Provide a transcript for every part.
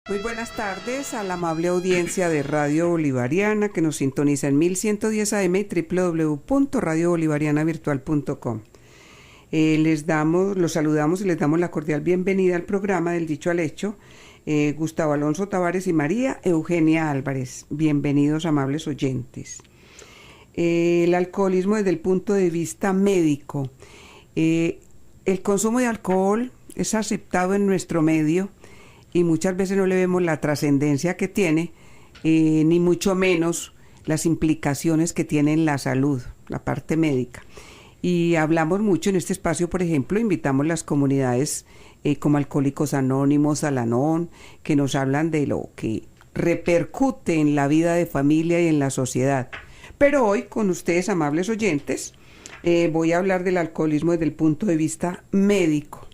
Muy buenas tardes a la amable audiencia de Radio Bolivariana que nos sintoniza en 1110 AM y www.radiobolivarianavirtual.com. Los saludamos y les damos la cordial bienvenida al programa del Dicho al Hecho. Gustavo Alonso Tavares y María Eugenia Álvarez. Bienvenidos, amables oyentes. El alcoholismo desde el punto de vista médico. El consumo de alcohol es aceptado en nuestro medio y muchas veces no le vemos la trascendencia que tiene, ni mucho menos las implicaciones que tiene en la salud, la parte médica. Y hablamos mucho en este espacio, por ejemplo, invitamos las comunidades como Alcohólicos Anónimos, Al-Anon, que nos hablan de lo que repercute en la vida de familia y en la sociedad. Pero hoy, con ustedes, amables oyentes, voy a hablar del alcoholismo desde el punto de vista médico.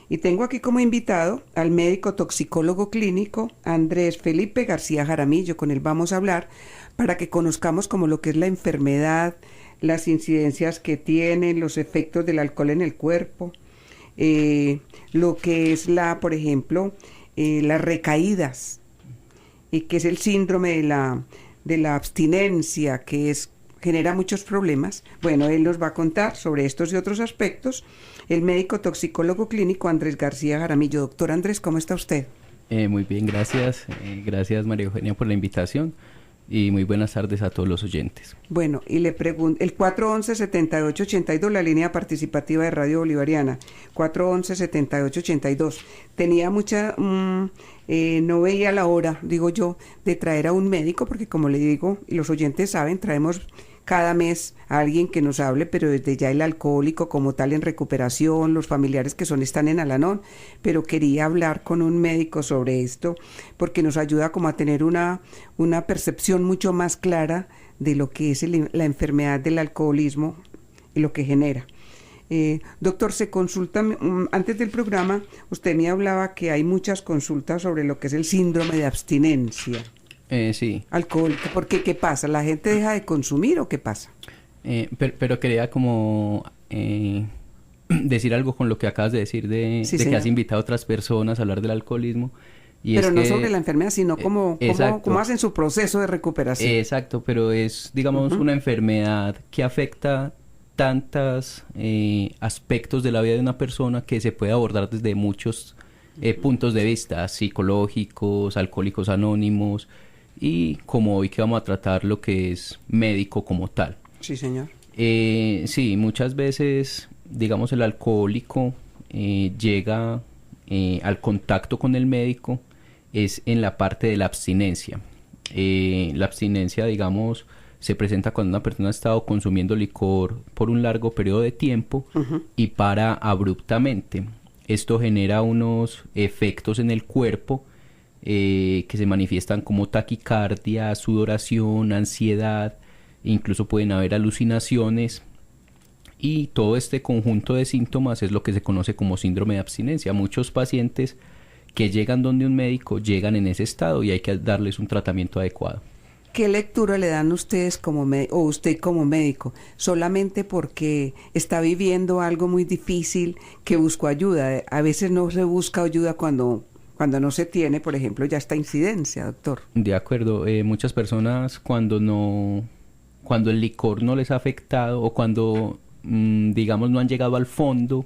Y tengo aquí como invitado al médico toxicólogo clínico Andrés Felipe García Jaramillo. Con él vamos a hablar para que conozcamos como lo que es la enfermedad, las incidencias que tiene, los efectos del alcohol en el cuerpo, lo que es por ejemplo, las recaídas, y que es el síndrome de la abstinencia, genera muchos problemas. Bueno, él nos va a contar sobre estos y otros aspectos. El médico toxicólogo clínico Andrés García Jaramillo. Doctor Andrés, ¿cómo está usted? Muy bien, gracias. Gracias, María Eugenia, por la invitación y muy buenas tardes a todos los oyentes. Bueno, y le pregunto, el 411-7882, la línea participativa de Radio Bolivariana, 411-7882. Tenía no veía la hora, digo yo, de traer a un médico, porque como le digo, y los oyentes saben, traemos cada mes a alguien que nos hable, pero desde ya el alcohólico como tal en recuperación, los familiares que están en Al-Anon, pero quería hablar con un médico sobre esto, porque nos ayuda como a tener una percepción mucho más clara de lo que es la enfermedad del alcoholismo y lo que genera. Doctor, se consulta, antes del programa, usted me hablaba que hay muchas consultas sobre lo que es el síndrome de abstinencia. Sí. Alcohólica, porque ¿qué pasa? ¿La gente deja de consumir o qué pasa? Pero quería como decir algo con lo que acabas de decir de que has invitado a otras personas a hablar del alcoholismo. Y pero es no que, sobre la enfermedad, sino cómo hacen su proceso de recuperación. Exacto, pero es, digamos, una enfermedad que afecta tantos aspectos de la vida de una persona que se puede abordar desde muchos puntos de vista, psicológicos, alcohólicos anónimos, y como hoy que vamos a tratar lo que es médico como tal. Sí, señor. Sí, muchas veces, digamos, el alcohólico llega al contacto con el médico es en la parte de la abstinencia. La abstinencia, digamos, se presenta cuando una persona ha estado consumiendo licor por un largo periodo de tiempo y para abruptamente. Esto genera unos efectos en el cuerpo que se manifiestan como taquicardia, sudoración, ansiedad, incluso pueden haber alucinaciones, y todo este conjunto de síntomas es lo que se conoce como síndrome de abstinencia. Muchos pacientes que llegan donde un médico llegan en ese estado y hay que darles un tratamiento adecuado. ¿Qué lectura le dan ustedes o usted como médico? ¿Solamente porque está viviendo algo muy difícil que buscó ayuda? A veces no se busca ayuda cuando no se tiene, por ejemplo, ya esta incidencia, doctor. De acuerdo, muchas personas cuando el licor no les ha afectado o cuando, digamos, no han llegado al fondo,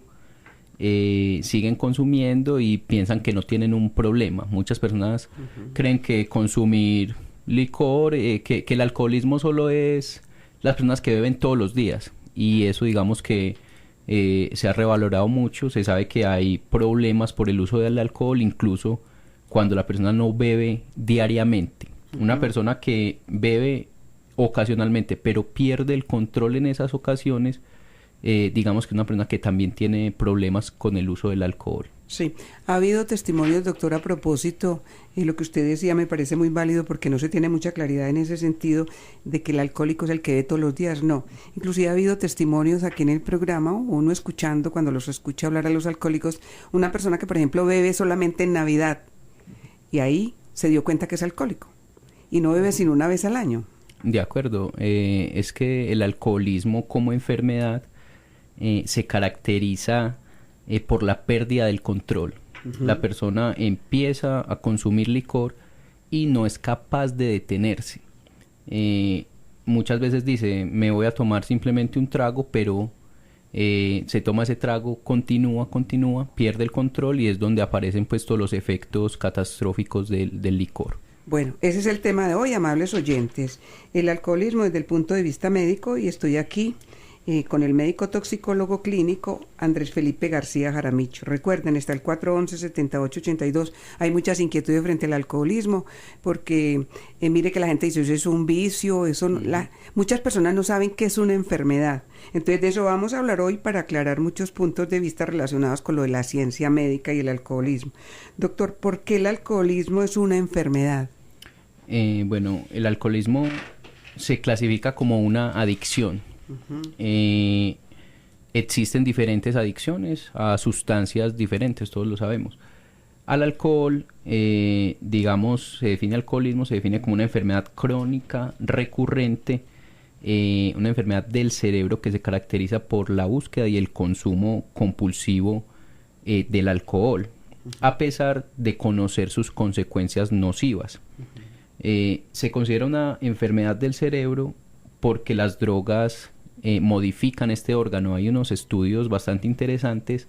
siguen consumiendo y piensan que no tienen un problema. Muchas personas creen que consumir licor, que el alcoholismo solo es las personas que beben todos los días, y eso, digamos, que se ha revalorado mucho. Se sabe que hay problemas por el uso del alcohol, incluso cuando la persona no bebe diariamente. Una persona que bebe ocasionalmente pero pierde el control en esas ocasiones, digamos que es una persona que también tiene problemas con el uso del alcohol. Sí, ha habido testimonios, doctor, a propósito, y lo que usted decía me parece muy válido porque no se tiene mucha claridad en ese sentido de que el alcohólico es el que bebe todos los días, no. Inclusive ha habido testimonios aquí en el programa, uno escuchando, cuando los escucha hablar a los alcohólicos, una persona que, por ejemplo, bebe solamente en Navidad, y ahí se dio cuenta que es alcohólico, y no bebe sino una vez al año. De acuerdo, es que el alcoholismo como enfermedad se caracteriza por la pérdida del control. La persona empieza a consumir licor y no es capaz de detenerse. Muchas veces dice, me voy a tomar simplemente un trago, pero se toma ese trago, continúa, pierde el control y es donde aparecen pues todos los efectos catastróficos del licor. Bueno, ese es el tema de hoy, amables oyentes. El alcoholismo desde el punto de vista médico, y estoy aquí con el médico toxicólogo clínico Andrés Felipe García Jaramillo. Recuerden, está el 411-7882. Hay muchas inquietudes frente al alcoholismo, porque mire que la gente dice, eso es un vicio, muchas personas no saben que es una enfermedad. Entonces de eso vamos a hablar hoy para aclarar muchos puntos de vista relacionados con lo de la ciencia médica y el alcoholismo. Doctor, ¿por qué el alcoholismo es una enfermedad? Bueno, el alcoholismo se clasifica como una adicción. Existen diferentes adicciones a sustancias diferentes, todos lo sabemos. Al alcohol, digamos, se define alcoholismo, se define como una enfermedad crónica, recurrente, una enfermedad del cerebro que se caracteriza por la búsqueda y el consumo compulsivo del alcohol, a pesar de conocer sus consecuencias nocivas. Se considera una enfermedad del cerebro porque las drogas modifican este órgano. Hay unos estudios bastante interesantes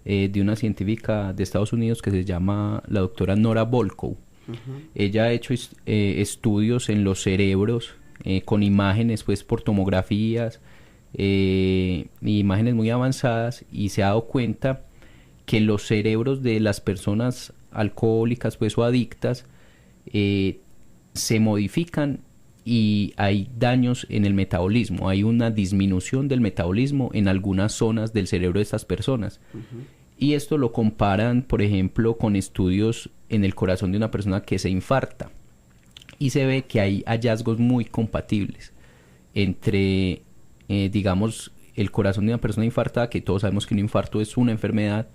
de una científica de Estados Unidos que se llama la doctora Nora Volkow. Ella ha hecho estudios en los cerebros con imágenes pues por tomografías, imágenes muy avanzadas, y se ha dado cuenta que los cerebros de las personas alcohólicas pues o adictas se modifican y hay daños en el metabolismo, hay una disminución del metabolismo en algunas zonas del cerebro de estas personas. Y esto lo comparan, por ejemplo, con estudios en el corazón de una persona que se infarta, y se ve que hay hallazgos muy compatibles entre, digamos, el corazón de una persona infartada, que todos sabemos que un infarto es una enfermedad,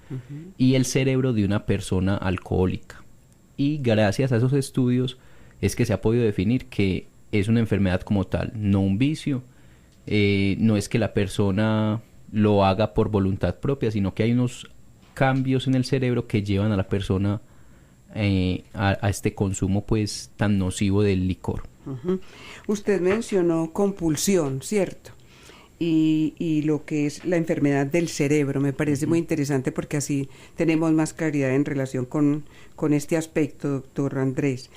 y el cerebro de una persona alcohólica. Y gracias a esos estudios es que se ha podido definir que es una enfermedad como tal, no un vicio. No es que la persona lo haga por voluntad propia, sino que hay unos cambios en el cerebro que llevan a la persona a este consumo pues tan nocivo del licor. Usted mencionó compulsión, ¿cierto? Y lo que es la enfermedad del cerebro, me parece muy interesante porque así tenemos más claridad en relación con este aspecto, doctor Andrés.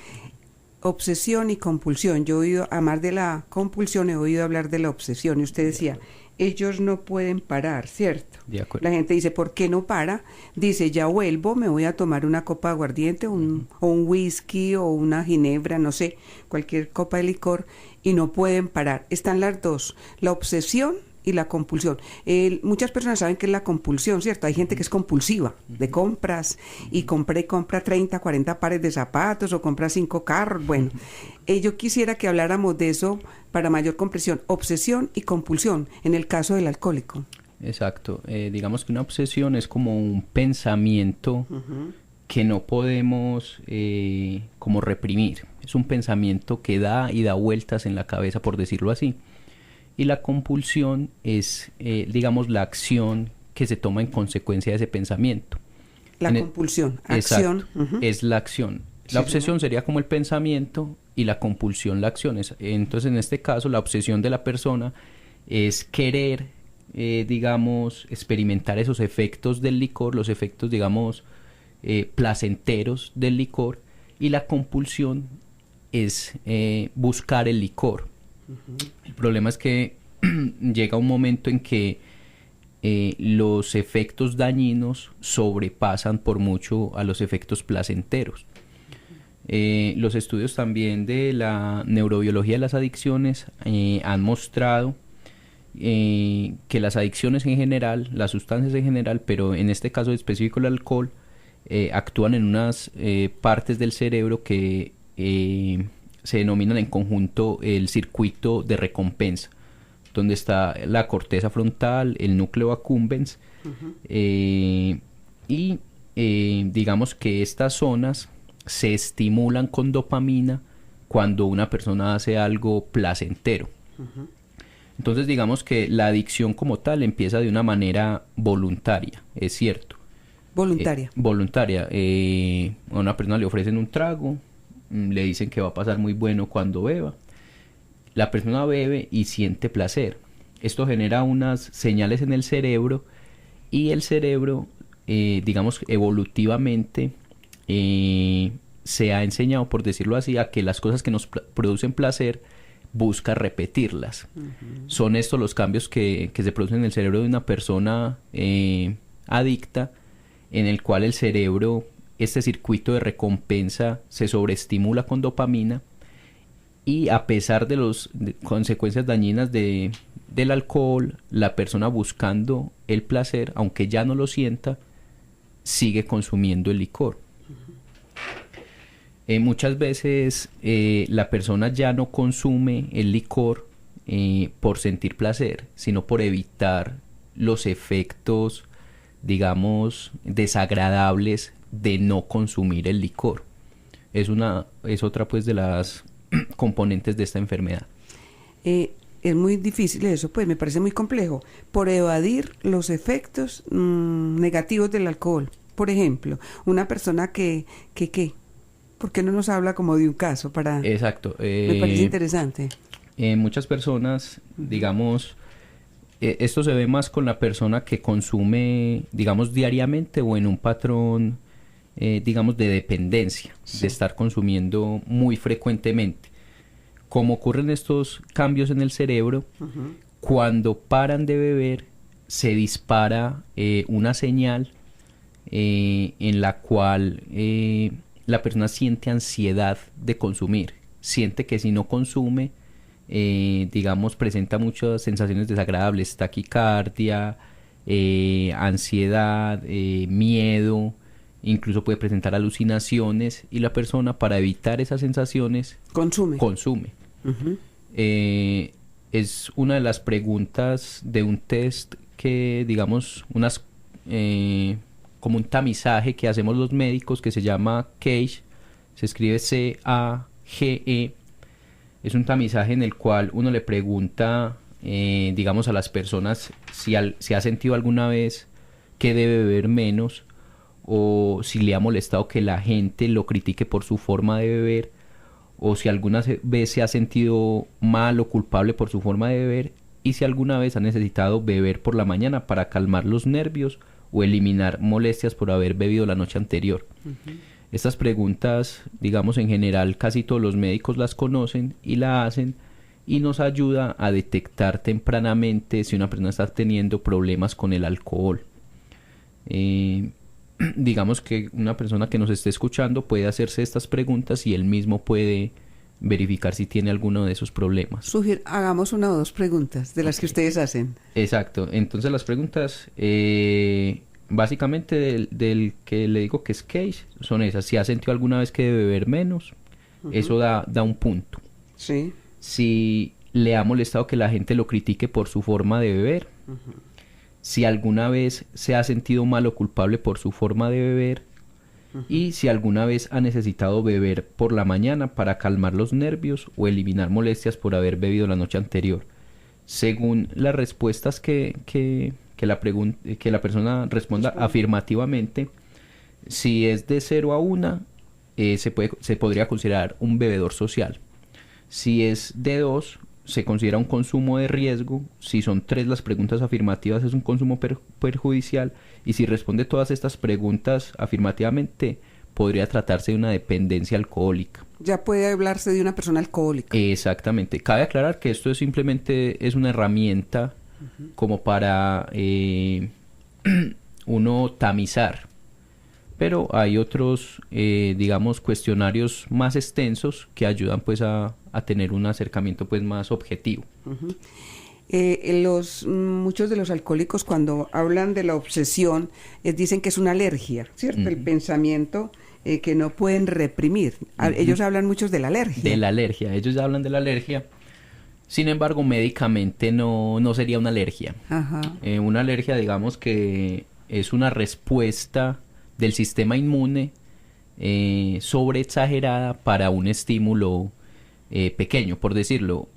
Obsesión y compulsión. Yo he oído, además de la compulsión, he oído hablar de la obsesión. Y usted decía, ellos no pueden parar, ¿cierto? De acuerdo. La gente dice, ¿por qué no para? Dice, ya vuelvo, me voy a tomar una copa de aguardiente, o un whisky, o una ginebra, no sé, cualquier copa de licor, y no pueden parar. Están las dos, la obsesión y la compulsión. Muchas personas saben qué es la compulsión, ¿cierto? Hay gente que es compulsiva de compras y compra 30, 40 pares de zapatos o compra 5 carros. Bueno, yo quisiera que habláramos de eso para mayor comprensión. Obsesión y compulsión en el caso del alcohólico. Exacto. Digamos que una obsesión es como un pensamiento que no podemos como reprimir. Es un pensamiento que da y da vueltas en la cabeza, por decirlo así. Y la compulsión es, digamos, la acción que se toma en consecuencia de ese pensamiento. La compulsión, acción. Es la acción. La obsesión sería como el pensamiento y la compulsión la acción. Entonces, en este caso, la obsesión de la persona es querer, digamos, experimentar esos efectos del licor, los efectos, digamos, placenteros del licor, y la compulsión es buscar el licor. El problema es que llega un momento en que los efectos dañinos sobrepasan por mucho a los efectos placenteros. Los estudios también de la neurobiología de las adicciones han mostrado que las adicciones en general, las sustancias en general, pero en este caso específico el alcohol, actúan en unas partes del cerebro que se denominan en conjunto el circuito de recompensa, donde está la corteza frontal, el núcleo accumbens, y digamos que estas zonas se estimulan con dopamina cuando una persona hace algo placentero. Entonces digamos que la adicción como tal empieza de una manera voluntaria, es cierto, Voluntaria. Voluntaria. A una persona le ofrecen un trago, le dicen que va a pasar muy bueno cuando beba. La persona bebe y siente placer. Esto genera unas señales en el cerebro y el cerebro, digamos, evolutivamente se ha enseñado, por decirlo así, a que las cosas que nos producen placer busca repetirlas. Son estos los cambios que se producen en el cerebro de una persona adicta, en el cual el cerebro, este circuito de recompensa se sobreestimula con dopamina, y a pesar de las consecuencias dañinas del alcohol, la persona buscando el placer, aunque ya no lo sienta, sigue consumiendo el licor. Muchas veces la persona ya no consume el licor por sentir placer, sino por evitar los efectos, digamos, desagradables de no consumir el licor. Es otra pues de las componentes de esta enfermedad. Es muy difícil eso, pues me parece muy complejo, por evadir los efectos negativos del alcohol. Por ejemplo, una persona ¿qué? ¿Por qué no nos habla como de un caso para...? Exacto. Me parece interesante. Muchas personas, digamos, esto se ve más con la persona que consume, digamos, diariamente o en un patrón, digamos, de dependencia, de estar consumiendo muy frecuentemente. Como ocurren estos cambios en el cerebro, cuando paran de beber, se dispara una señal en la cual la persona siente ansiedad de consumir, siente que si no consume, digamos, presenta muchas sensaciones desagradables, taquicardia, ansiedad, miedo, incluso puede presentar alucinaciones, y la persona, para evitar esas sensaciones, consume. Es una de las preguntas de un test que, digamos, como un tamizaje que hacemos los médicos, que se llama CAGE, se escribe CAGE. Es un tamizaje en el cual uno le pregunta, digamos, a las personas si ha sentido alguna vez que debe beber menos, o si le ha molestado que la gente lo critique por su forma de beber, o si alguna vez se ha sentido mal o culpable por su forma de beber, y si alguna vez ha necesitado beber por la mañana para calmar los nervios o eliminar molestias por haber bebido la noche anterior. Estas preguntas, digamos, en general casi todos los médicos las conocen y la hacen, y nos ayuda a detectar tempranamente si una persona está teniendo problemas con el alcohol. Digamos que una persona que nos esté escuchando puede hacerse estas preguntas y él mismo puede verificar si tiene alguno de esos problemas. Hagamos una o dos preguntas de las que ustedes hacen. Exacto. Entonces las preguntas, básicamente del que le digo que es case, son esas. Si ha sentido alguna vez que debe beber menos, eso da un punto. Sí. Si le ha molestado que la gente lo critique por su forma de beber. Si alguna vez se ha sentido mal o culpable por su forma de beber, y si alguna vez ha necesitado beber por la mañana para calmar los nervios o eliminar molestias por haber bebido la noche anterior. Según las respuestas que la persona responda afirmativamente, si es de 0 a 1, se podría considerar un bebedor social. Si es de 2, se considera un consumo de riesgo. Si son 3 las preguntas afirmativas, es un consumo perjudicial, y si responde todas estas preguntas afirmativamente, podría tratarse de una dependencia alcohólica. Ya puede hablarse de una persona alcohólica. Exactamente. Cabe aclarar que esto simplemente es una herramienta como para uno tamizar, pero hay otros, digamos, cuestionarios más extensos que ayudan pues a tener un acercamiento pues más objetivo. Muchos de los alcohólicos, cuando hablan de la obsesión, dicen que es una alergia, ¿cierto? El pensamiento que no pueden reprimir. Ellos hablan muchos de la alergia. De la alergia, ellos hablan de la alergia. Sin embargo, médicamente no sería una alergia. Una alergia, digamos, que es una respuesta del sistema inmune sobreexagerada para un estímulo pequeño, por decirlo.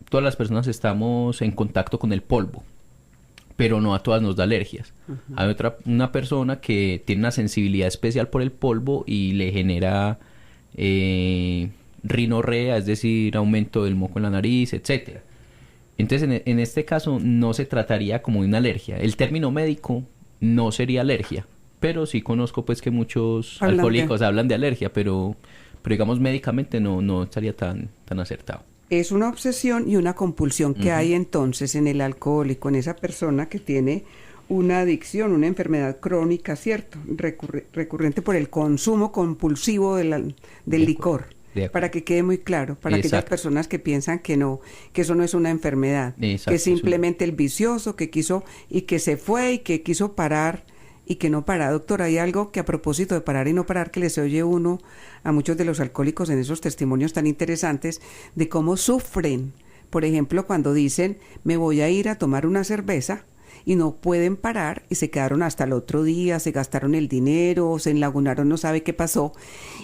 Todas las personas estamos en contacto con el polvo. pero no a todas nos da alergias. Hay una persona que tiene una sensibilidad especial por el polvo y le genera rinorrea, es decir, aumento del moco en la nariz, etcétera. Entonces, en este caso no se trataría como de una alergia. El término médico no sería alergia, pero sí conozco pues que muchos alcohólicos hablan de alergia, pero digamos médicamente no estaría tan acertado. Es una obsesión y una compulsión que hay entonces en el alcohólico, en esa persona que tiene una adicción, una enfermedad crónica, ¿cierto? Recurrente por el consumo compulsivo del licor. Para que quede muy claro, para aquellas personas que piensan que no, que eso no es una enfermedad, que simplemente el vicioso que quiso y que se fue y que quiso parar y que no para. Doctor, hay algo que a propósito de parar y no parar que les oye uno a muchos de los alcohólicos en esos testimonios tan interesantes de cómo sufren. Por ejemplo, cuando dicen, me voy a ir a tomar una cerveza, y no pueden parar y se quedaron hasta el otro día, se gastaron el dinero, se enlagunaron, no sabe qué pasó,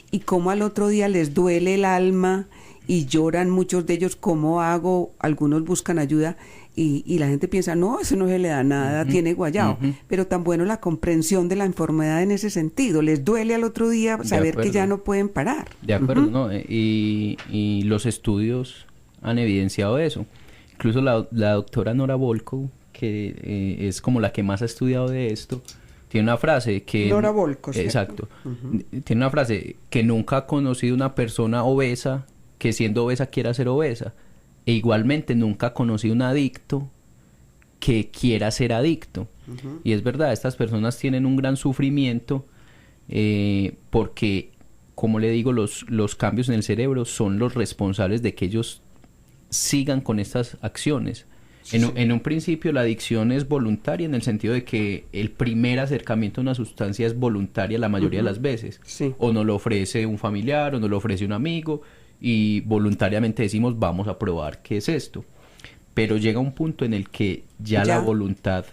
y cómo al otro día les duele el alma y lloran muchos de ellos, ¿cómo hago? Algunos buscan ayuda y la gente piensa, no, eso no se le da nada, tiene guayao, pero tan bueno la comprensión de la enfermedad en ese sentido, les duele al otro día saber que ya no pueden parar. De acuerdo, ¿no? Y los estudios han evidenciado eso. Incluso la doctora Nora Volkow, que es como la que más ha estudiado de esto, tiene una frase que... Nora Volkow, exacto. Tiene una frase que nunca ha conocido una persona obesa que siendo obesa quiera ser obesa. E igualmente nunca ha conocido un adicto que quiera ser adicto. Y es verdad, estas personas tienen un gran sufrimiento porque, como le digo, los cambios en el cerebro son los responsables de que ellos sigan con estas acciones. En un principio la adicción es voluntaria en el sentido de que el primer acercamiento a una sustancia es voluntaria la mayoría de las veces. O nos lo ofrece un familiar o nos lo ofrece un amigo y voluntariamente decimos vamos a probar qué es esto. Pero llega un punto en el que ya la voluntad,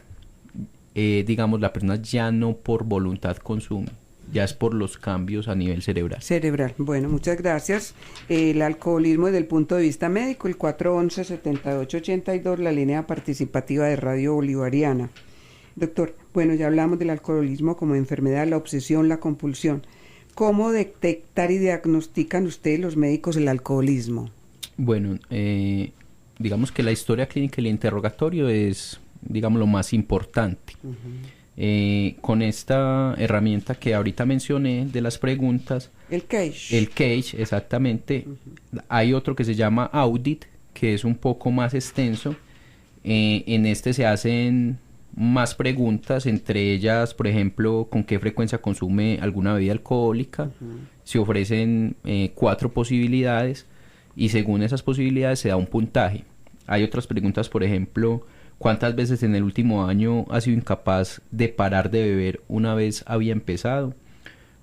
digamos, la persona ya no por voluntad consume. Ya es por los cambios a nivel cerebral. Cerebral. Bueno, muchas gracias. El alcoholismo desde el punto de vista médico, el 411-7882, la línea participativa de Radio Bolivariana. Doctor, bueno, ya hablamos del alcoholismo como enfermedad, la obsesión, la compulsión. ¿Cómo detectar y diagnostican ustedes los médicos el alcoholismo? Bueno, digamos que la historia clínica y el interrogatorio es, digamos, lo más importante. Con esta herramienta que ahorita mencioné de las preguntas, el CAGE. El CAGE, exactamente. Hay otro que se llama Audit, que es un poco más extenso. En este se hacen más preguntas, entre ellas, por ejemplo, con qué frecuencia consume alguna bebida alcohólica. Se ofrecen 4 posibilidades y según esas posibilidades se da un puntaje. Hay otras preguntas, por ejemplo, ¿cuántas veces en el último año ha sido incapaz de parar de beber una vez había empezado?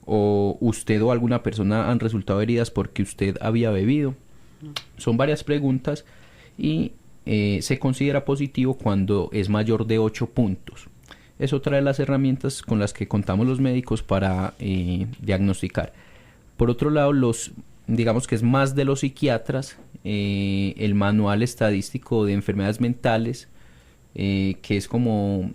¿O usted o alguna persona han resultado heridas porque usted había bebido? Son varias preguntas y se considera positivo cuando es mayor de 8 puntos. Es otra de las herramientas con las que contamos los médicos para diagnosticar. Por otro lado, digamos que es más de los psiquiatras, el manual estadístico de enfermedades mentales, que es como,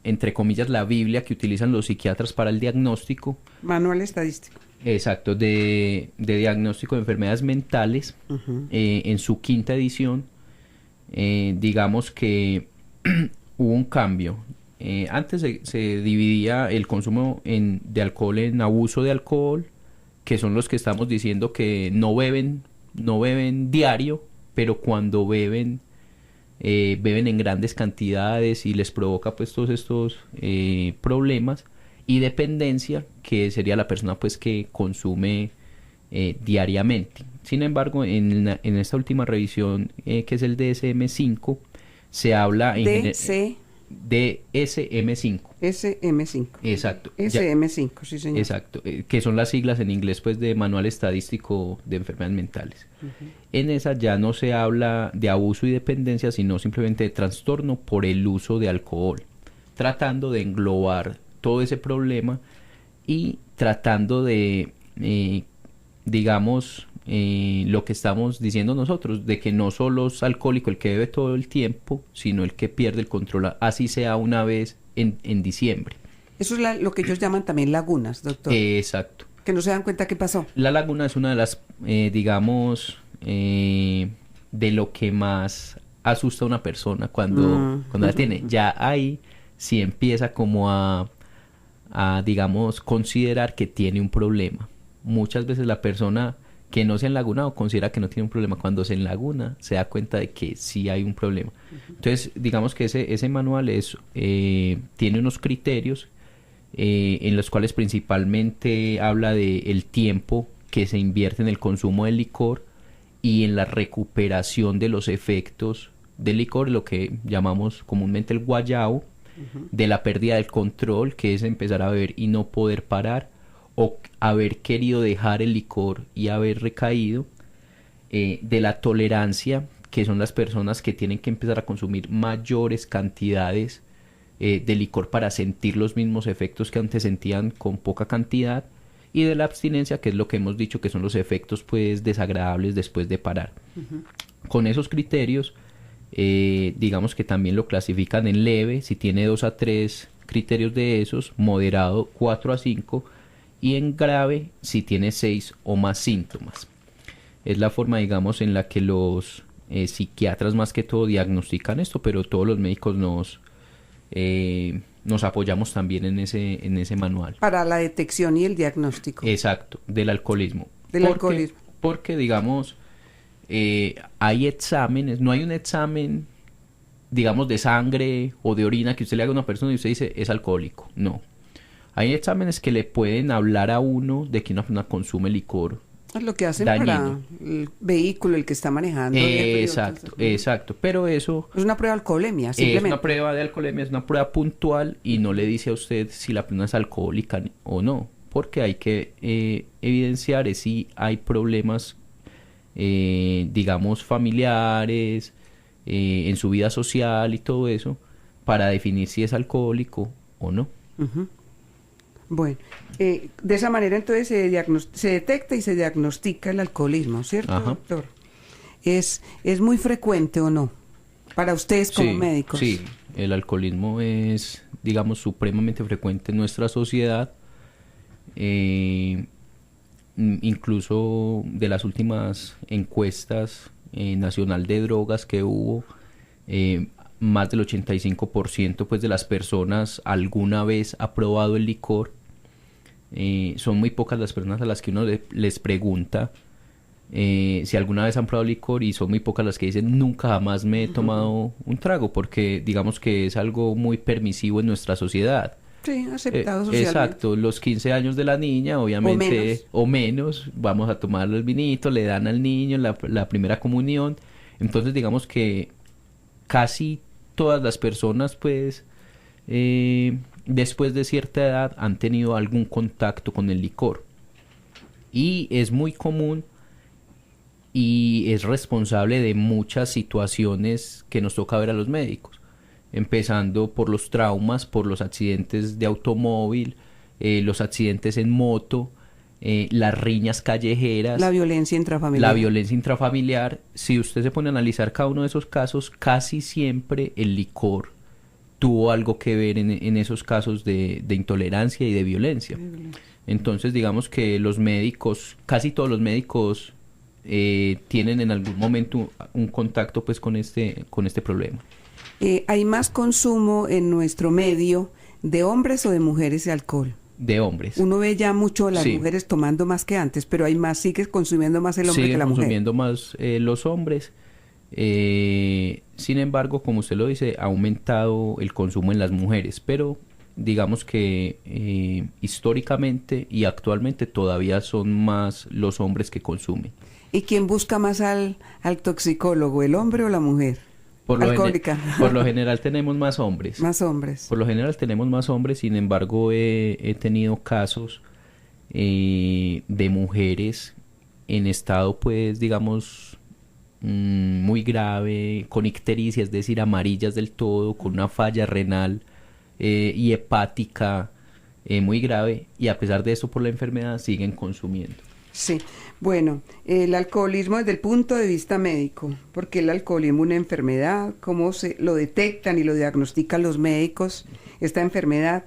entre comillas, la Biblia que utilizan los psiquiatras para el diagnóstico. Manual estadístico. Exacto, de diagnóstico de enfermedades mentales, en su 5ª edición, digamos que hubo un cambio. Antes se dividía el consumo de alcohol en abuso de alcohol, que son los que estamos diciendo que no beben diario, pero cuando beben en grandes cantidades y les provoca pues todos estos problemas, y dependencia, que sería la persona pues que consume diariamente. Sin embargo, en esta última revisión, que es el DSM-5, se habla en DSM-5. SM5. Exacto. SM5, sí señor. Exacto, que son las siglas en inglés pues de Manual Estadístico de Enfermedades Mentales. En esa ya no se habla de abuso y dependencia, sino simplemente de trastorno por el uso de alcohol, tratando de englobar todo ese problema y tratando de, digamos, lo que estamos diciendo nosotros, de que no solo es alcohólico el que bebe todo el tiempo, sino el que pierde el control, así sea una vez en diciembre. Eso es lo que ellos llaman también lagunas, doctor. Exacto. Que no se dan cuenta qué pasó. La laguna es una de las, digamos, de lo que más asusta a una persona cuando la tiene. Ya ahí sí empieza como a, digamos, considerar que tiene un problema. Muchas veces la persona que no se ha enlagunado considera que no tiene un problema. Cuando se enlaguna se da cuenta de que sí hay un problema. Entonces, digamos que ese manual tiene unos criterios en los cuales principalmente habla de el tiempo que se invierte en el consumo del licor y en la recuperación de los efectos del licor, lo que llamamos comúnmente el guayabo, de la pérdida del control, que es empezar a beber y no poder parar, o haber querido dejar el licor y haber recaído, de la tolerancia, que son las personas que tienen que empezar a consumir mayores cantidades de licor para sentir los mismos efectos que antes sentían con poca cantidad, y de la abstinencia, que es lo que hemos dicho que son los efectos pues desagradables después de parar. Con esos criterios, digamos que también lo clasifican en leve, si tiene 2 a 3 criterios de esos, moderado 4 a 5, y en grave si tiene 6 o más síntomas. Es la forma, digamos, en la que los psiquiatras más que todo diagnostican esto, pero todos los médicos nos apoyamos también en ese manual. Para la detección y el diagnóstico. Exacto, del alcoholismo. Alcoholismo. Porque, digamos, hay exámenes, no hay un examen, digamos, de sangre o de orina que usted le haga a una persona y usted dice es alcohólico. No. Hay exámenes que le pueden hablar a uno de que una persona consume licor. Es lo que hacen dañino. para el vehículo, el que está manejando. Exacto. Pero eso... Es una prueba de alcoholemia, simplemente. Es una prueba de alcoholemia, es una prueba puntual y no le dice a usted si la persona es alcohólica o no. Porque hay que evidenciar si hay problemas, digamos, familiares, en su vida social y todo eso, para definir si es alcohólico o no. Bueno, de esa manera entonces se detecta y se diagnostica el alcoholismo, ¿cierto, doctor? ¿Es muy frecuente o no? Para ustedes como médicos. Sí, el alcoholismo es, digamos, supremamente frecuente en nuestra sociedad. Incluso de las últimas encuestas nacional de drogas que hubo, más del 85% pues de las personas alguna vez ha probado el licor. Son muy pocas las personas a las que uno les pregunta si alguna vez han probado licor, y son muy pocas las que dicen nunca jamás me he tomado un trago, porque digamos que es algo muy permisivo en nuestra sociedad. Sí, aceptado socialmente. Exacto, los 15 años de la niña, obviamente, o menos, vamos a tomar el vinito, le dan al niño la primera comunión. Entonces digamos que casi todas las personas pues después de cierta edad han tenido algún contacto con el licor, y es muy común y es responsable de muchas situaciones que nos toca ver a los médicos, empezando por los traumas, por los accidentes de automóvil, los accidentes en moto, las riñas callejeras, la violencia intrafamiliar. Si usted se pone a analizar cada uno de esos casos, casi siempre el licor tuvo algo que ver en esos casos de intolerancia y de violencia. Entonces digamos que los médicos, casi todos los médicos tienen en algún momento un contacto pues con este problema. ¿Hay más consumo en nuestro medio de hombres o de mujeres de alcohol? De hombres. Uno ve ya mucho a las mujeres tomando más que antes, pero sigue consumiendo más el hombre que la mujer. Sigue consumiendo más los hombres. Sin embargo, como usted lo dice, ha aumentado el consumo en las mujeres, pero digamos que históricamente y actualmente todavía son más los hombres que consumen. ¿Y quién busca más al toxicólogo, el hombre o la mujer? Por lo general tenemos más hombres. Más hombres. Por lo general tenemos más hombres, sin embargo he tenido casos de mujeres en estado pues digamos muy grave, con ictericia, es decir, amarillas del todo, con una falla renal y hepática muy grave, y a pesar de eso por la enfermedad siguen consumiendo. Sí, bueno, el alcoholismo desde el punto de vista médico, porque el alcoholismo es una enfermedad, cómo se lo detectan y lo diagnostican los médicos, esta enfermedad.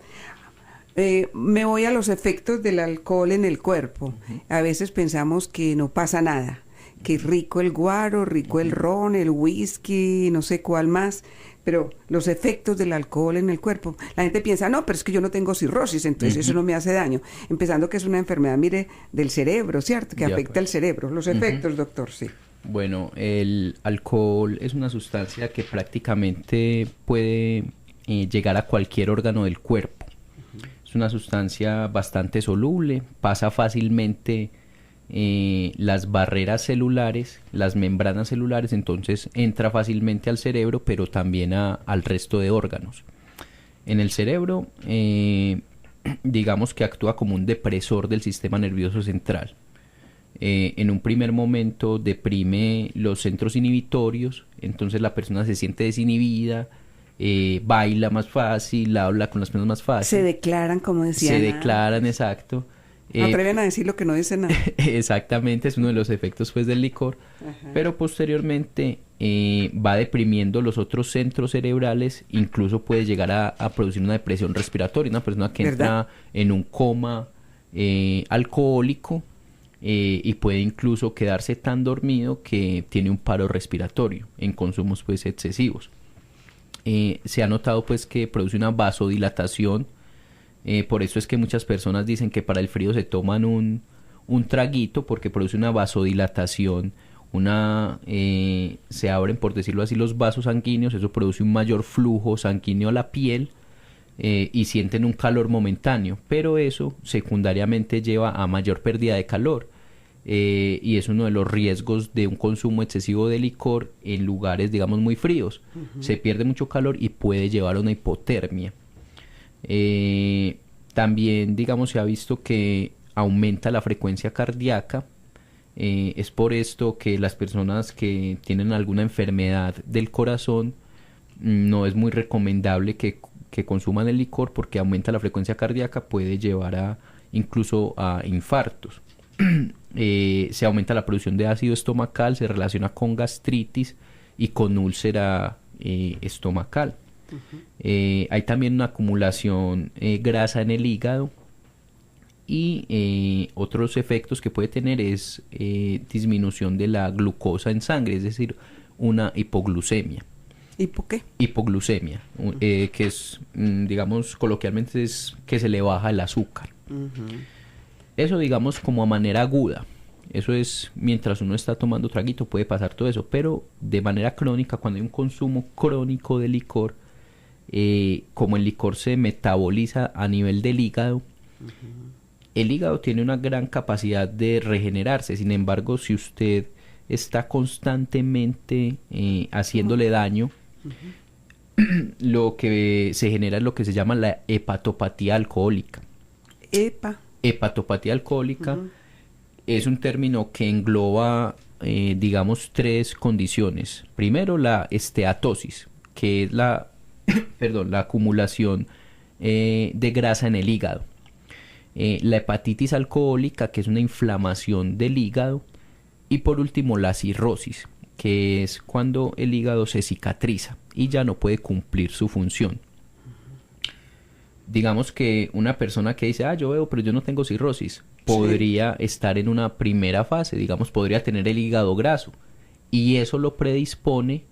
Me voy a los efectos del alcohol en el cuerpo. A veces pensamos que no pasa nada, que rico el guaro, rico el ron, el whisky, no sé cuál más, pero los efectos del alcohol en el cuerpo. La gente piensa, no, pero es que yo no tengo cirrosis, entonces eso no me hace daño. Empezando que es una enfermedad, mire, del cerebro, ¿cierto? Que Ya, afecta pues. al cerebro. Los efectos, doctor, sí. Bueno, el alcohol es una sustancia que prácticamente puede llegar a cualquier órgano del cuerpo. Es una sustancia bastante soluble, pasa fácilmente las barreras celulares, las membranas celulares, entonces entra fácilmente al cerebro, pero también al resto de órganos. En el cerebro, digamos que actúa como un depresor del sistema nervioso central. En un primer momento deprime los centros inhibitorios, entonces la persona se siente desinhibida, baila más fácil, habla con las personas más fácil. Se declaran, como decían. Se declaran, exacto. Atreven a decir lo que no dicen nada. Exactamente, es uno de los efectos pues del licor. Ajá. Pero posteriormente va deprimiendo los otros centros cerebrales, incluso puede llegar a producir una depresión respiratoria, una persona que entra en un coma alcohólico y puede incluso quedarse tan dormido que tiene un paro respiratorio en consumos pues excesivos. Se ha notado pues que produce una vasodilatación. Por eso es que muchas personas dicen que para el frío se toman un traguito porque produce una vasodilatación, se abren, por decirlo así, los vasos sanguíneos, eso produce un mayor flujo sanguíneo a la piel y sienten un calor momentáneo, pero eso secundariamente lleva a mayor pérdida de calor y es uno de los riesgos de un consumo excesivo de licor en lugares, digamos, muy fríos. Se pierde mucho calor y puede llevar a una hipotermia. También, digamos, se ha visto que aumenta la frecuencia cardíaca. Es por esto que las personas que tienen alguna enfermedad del corazón no es muy recomendable que consuman el licor porque aumenta la frecuencia cardíaca, puede llevar incluso a infartos. Se aumenta la producción de ácido estomacal, se relaciona con gastritis y con úlcera estomacal. Hay también una acumulación grasa en el hígado y otros efectos que puede tener es disminución de la glucosa en sangre, es decir, una hipoglucemia. ¿Hipo qué? Hipoglucemia, que es, digamos, coloquialmente es que se le baja el azúcar. Eso, digamos, como a manera aguda. Eso es, mientras uno está tomando traguito puede pasar todo eso, pero de manera crónica, cuando hay un consumo crónico de licor, como el licor se metaboliza a nivel del hígado, el hígado tiene una gran capacidad de regenerarse. Sin embargo, si usted está constantemente haciéndole daño, lo que se genera es lo que se llama la hepatopatía alcohólica. Hepatopatía alcohólica es un término que engloba, digamos, tres condiciones. Primero, la esteatosis, que es la acumulación de grasa en el hígado. La hepatitis alcohólica, que es una inflamación del hígado. Y por último, la cirrosis, que es cuando el hígado se cicatriza y ya no puede cumplir su función. Digamos que una persona que dice, yo bebo, pero yo no tengo cirrosis, podría estar en una primera fase, digamos, podría tener el hígado graso. Y eso lo predispone,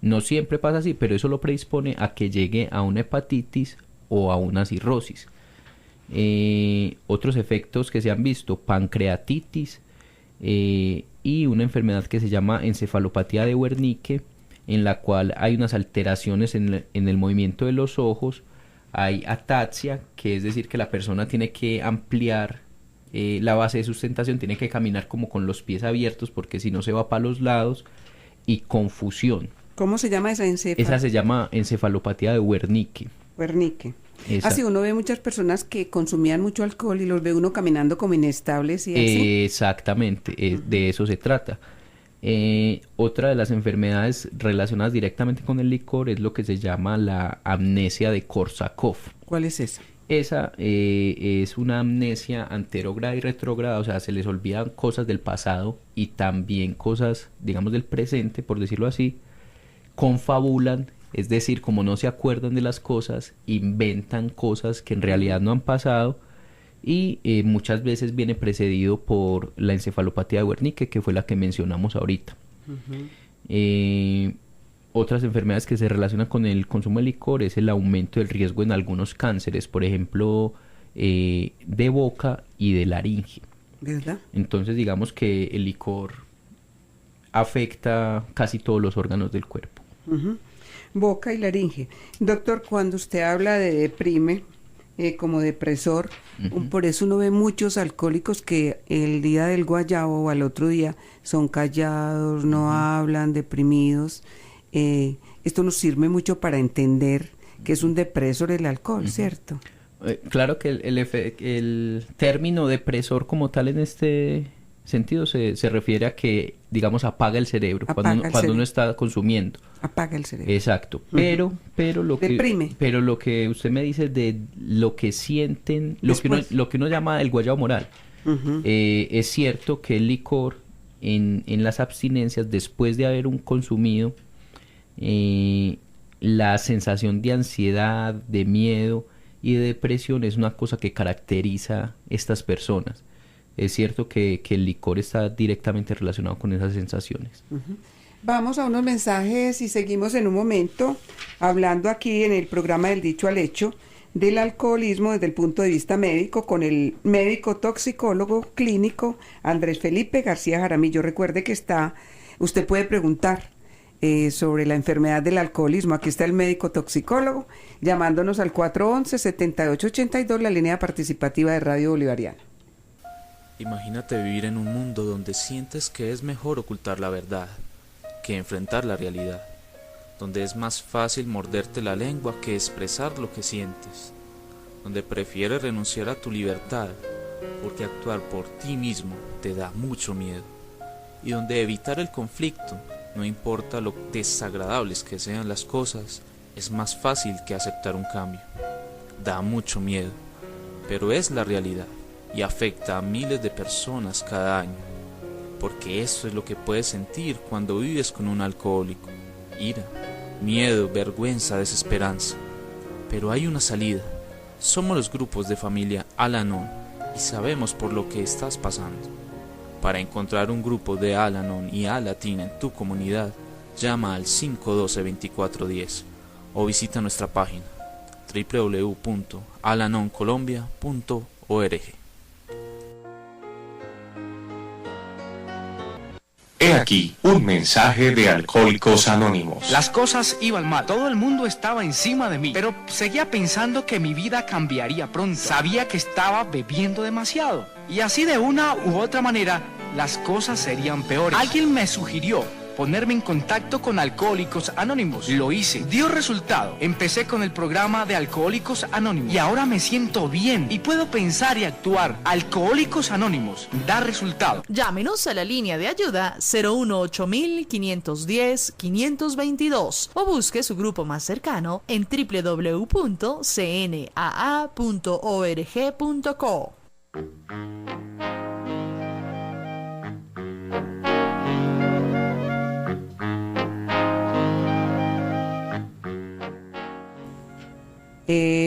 no siempre pasa así, pero eso lo predispone a que llegue a una hepatitis o a una cirrosis. Otros efectos que se han visto, pancreatitis y una enfermedad que se llama encefalopatía de Wernicke, en la cual hay unas alteraciones en el movimiento de los ojos. Hay ataxia, que es decir que la persona tiene que ampliar la base de sustentación, tiene que caminar como con los pies abiertos porque si no se va para los lados, y confusión. ¿Cómo se llama esa Esa se llama encefalopatía de Wernicke. Así uno ve muchas personas que consumían mucho alcohol y los ve uno caminando como inestables y así. Exactamente, de eso se trata. Otra de las enfermedades relacionadas directamente con el licor es lo que se llama la amnesia de Korsakoff. ¿Cuál es esa? Esa es una amnesia anterógrada y retrógrada, o sea, se les olvidan cosas del pasado y también cosas, digamos, del presente, por decirlo así. Confabulan, es decir, como no se acuerdan de las cosas, inventan cosas que en realidad no han pasado, y muchas veces viene precedido por la encefalopatía de Wernicke, que fue la que mencionamos ahorita. Otras enfermedades que se relacionan con el consumo de licor es el aumento del riesgo en algunos cánceres, por ejemplo, de boca y de laringe. ¿Verdad? Entonces, digamos que el licor afecta casi todos los órganos del cuerpo. Boca y laringe. Doctor, cuando usted habla de deprime, como depresor, por eso uno ve muchos alcohólicos que el día del guayabo o al otro día son callados, no hablan, deprimidos. Esto nos sirve mucho para entender que es un depresor el alcohol, ¿cierto? Claro que el término depresor como tal en este sentido se refiere a que, digamos, apaga el cerebro cuando uno está consumiendo. Apaga el cerebro. Exacto. Pero Deprime. Pero lo que usted me dice de lo que sienten, lo que uno llama el guayabo moral, es cierto que el licor en las abstinencias, después de haber consumido, la sensación de ansiedad, de miedo y de depresión es una cosa que caracteriza a estas personas. Es cierto que el licor está directamente relacionado con esas sensaciones. Vamos a unos mensajes y seguimos en un momento hablando aquí en el programa del Dicho al Hecho del alcoholismo desde el punto de vista médico con el médico toxicólogo clínico Andrés Felipe García Jaramillo. Recuerde que usted puede preguntar sobre la enfermedad del alcoholismo. Aquí está el médico toxicólogo llamándonos al 411-7882, la línea participativa de Radio Bolivariana. Imagínate vivir en un mundo donde sientes que es mejor ocultar la verdad que enfrentar la realidad, donde es más fácil morderte la lengua que expresar lo que sientes, donde prefieres renunciar a tu libertad porque actuar por ti mismo te da mucho miedo, y donde evitar el conflicto, no importa lo desagradables que sean las cosas, es más fácil que aceptar un cambio. Da mucho miedo, pero es la realidad y afecta a miles de personas cada año, porque eso es lo que puedes sentir cuando vives con un alcohólico: ira, miedo, vergüenza, desesperanza. Pero hay una salida. Somos los grupos de familia Al-Anon y sabemos por lo que estás pasando. Para encontrar un grupo de Al-Anon y Al-Latin en tu comunidad, llama al 512-2410 o visita nuestra página www.alanoncolombia.org. He aquí un mensaje de Alcohólicos Anónimos. Las cosas iban mal, todo el mundo estaba encima de mí, pero seguía pensando que mi vida cambiaría pronto. Sabía que estaba bebiendo demasiado y así de una u otra manera las cosas serían peores. Alguien me sugirió ponerme en contacto con Alcohólicos Anónimos. Lo hice, dio resultado. Empecé con el programa de Alcohólicos Anónimos y ahora me siento bien y puedo pensar y actuar. Alcohólicos Anónimos da resultado. Llámenos a la línea de ayuda 018-510-522 o busque su grupo más cercano en www.cnaa.org.co.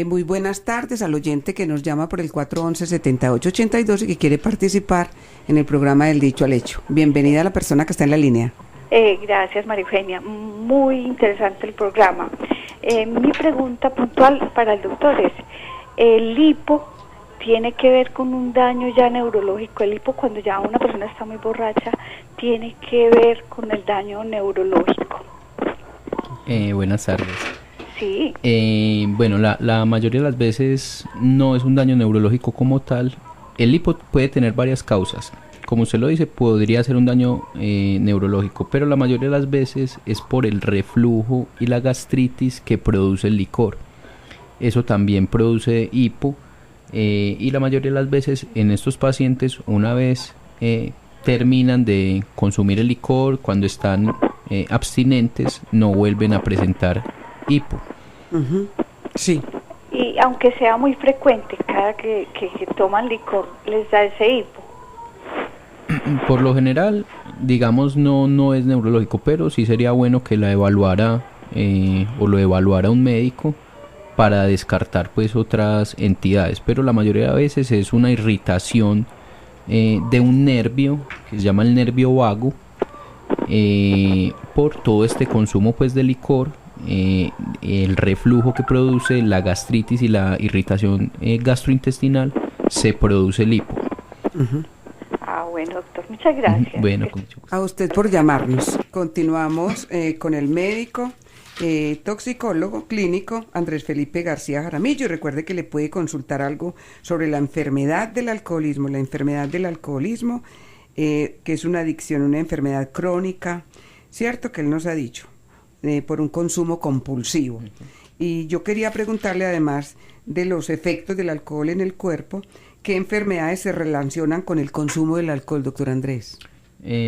Muy buenas tardes al oyente que nos llama por el 411-7882 y que quiere participar en el programa del Dicho al Hecho. Bienvenida a la persona que está en la línea. Gracias, María Eugenia. Muy interesante el programa. Mi pregunta puntual para el doctor es, ¿el hipo tiene que ver con un daño ya neurológico? El hipo, cuando ya una persona está muy borracha, ¿tiene que ver con el daño neurológico? Buenas tardes. Sí. Bueno, la mayoría de las veces no es un daño neurológico como tal. El hipo puede tener varias causas. Como usted lo dice, podría ser un daño neurológico, pero la mayoría de las veces es por el reflujo y la gastritis que produce el licor. Eso también produce hipo, y la mayoría de las veces en estos pacientes, una vez terminan de consumir el licor, cuando están abstinentes, no vuelven a presentar hipo. Sí. y aunque sea muy frecuente, cada que toman licor les da ese hipo. Por lo general, digamos, no es neurológico, pero sí sería bueno que la evaluara o lo evaluara un médico para descartar pues otras entidades, pero la mayoría de veces es una irritación de un nervio que se llama el nervio vago, por todo este consumo pues de licor, el reflujo que produce, la gastritis y la irritación gastrointestinal, se produce el hipo. Ah, bueno, doctor, muchas gracias. Bueno, con mucho gusto. A usted por llamarnos. Continuamos con el médico, toxicólogo clínico Andrés Felipe García Jaramillo. Y recuerde que le puede consultar algo sobre la enfermedad del alcoholismo. La enfermedad del alcoholismo, que es una adicción, una enfermedad crónica, ¿cierto? Que él nos ha dicho, por un consumo compulsivo. Y yo quería preguntarle, además de los efectos del alcohol en el cuerpo, ¿qué enfermedades se relacionan con el consumo del alcohol, doctor Andrés?